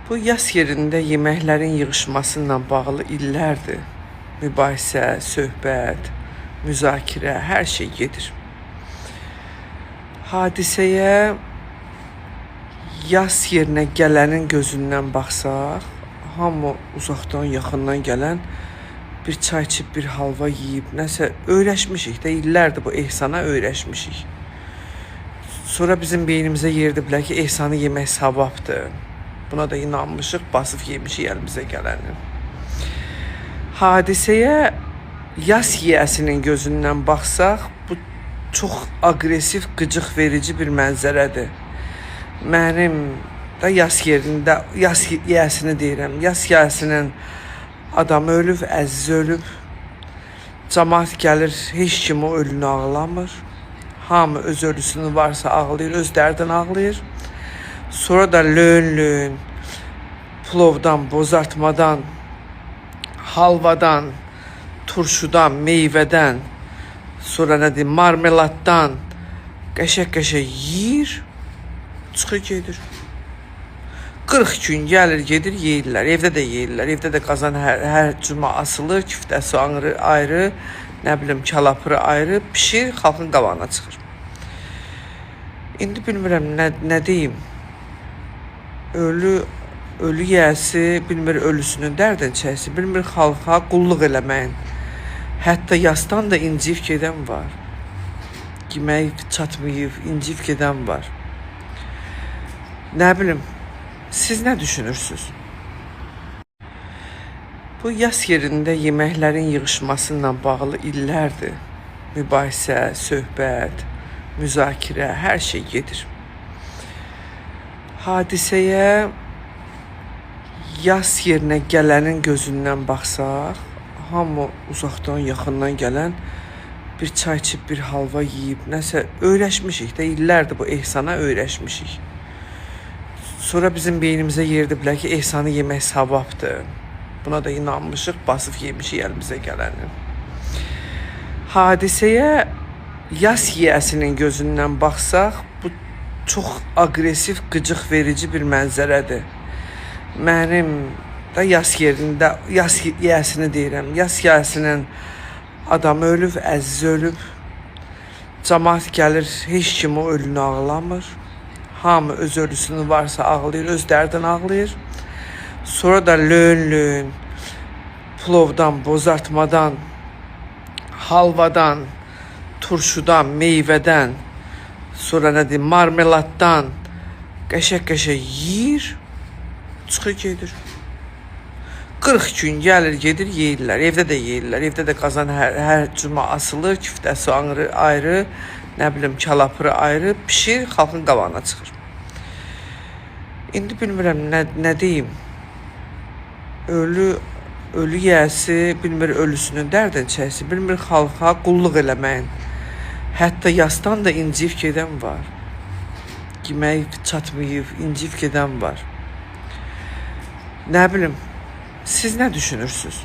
Bu yas yerində yeməklərin yığışmasıyla bağlı illərdir mübahisə, söhbət, müzakirə, hər şey gedir. Hadisəyə yas yerinə gələnin gözündən baxsaq, hamı uzaqdan, yaxından gələn bir çay içib, bir halva yeyib, nəsə öyrəşmişik də, illərdir bu ehsana öyrəşmişik. Sonra bizim beynimizə yeridiblər ki, ehsanı yemək savabdır. Buna da inanmışıq, basıb yemişik əlimizə gələni. Hadisəyə yas yiyəsinin gözündən baxsaq, bu çox aqressiv, qıcıq verici bir mənzərədir. Mənim də yas yerində, yas yiyəsini deyirəm, yas yiyəsinin adamı ölüb, əziz ölüb. Cəmaət gəlir, heç kim o ölünü ağlamır. Hamı öz ölüsünü varsa ağlayır, öz dərdini ağlayır. Sonra da löyn-löyn, plovdan, bozartmadan, halvadan, turşudan, meyvədən, sonra nə deyim, marmeladdan qəşək-qəşək yeyir, çıxır gedir. 40 gün gəlir, gedir, yeyirlər. Evdə də yeyirlər. Evdə də qazan hər cümə asılır, küftəsi ayrı, nə bilim, kalapırı ayrı, pişir, xalqın qabağına çıxır. İndi bilmirəm, nə deyim. Ölü yiyəsi bilmir ölüsünün dərdini çəksin, bilmir xalqa qulluq eləməyin. Hətta yasdan da inciyib gedən var. Yemək çatmayıb, inciyib gedən var. Nə bilim, siz nə düşünürsünüz? Bu yas yerində yeməklərin yığışmasıyla bağlı illərdir mübahisə, söhbət, müzakirə, hər şey gedir. Hadisəyə yas yerinə gələnin gözündən baxsaq, hamı uzaqdan, yaxından gələn bir çay içib, bir halva yeyib, nəsə öyrəşmişik də, illərdir bu ehsana öyrəşmişik. Sonra bizim beynimizə yeridiblər ki, ehsanı yemək savabdır. Buna da inanmışıq, basıb yemişik əlimizə gələni. Hadisəyə yas yiyəsinin gözündən baxsaq, bu çox aqressiv, qıcıq verici bir mənzərədir. Mənim də yas yerində, yas yiyəsini deyirəm, yas yiyəsinin adamı ölüb, əziz ölüb. Cəmaət gəlir, heç kim o ölünü ağlamır. Hamı öz ölüsünü varsa ağlayır, öz dərdini ağlayır. Sonra da löyn-löyn, plovdan, bozartmadan, halvadan, turşudan, meyvədən, sonra nə deyim, marmeladdan qəşək-qəşək yeyir, çıxır gedir. 40 gün gəlir, gedir, yeyirlər. Evdə də yeyirlər. Evdə də qazan hər cümə asılır, küftəsi ayrı, nə bilim, kalapırı ayrı, pişir, xalqın qabağına çıxır. İndi bilmirəm, nə deyim. Ölü yiyəsi bilmir ölüsünün dərdini çəksin, bilmir xalqa qulluq eləməyin. Hətta yasdan da inciyib gedən var. Yemək çatmayıb, inciyib gedən var. Nə bilim, siz nə düşünürsünüz?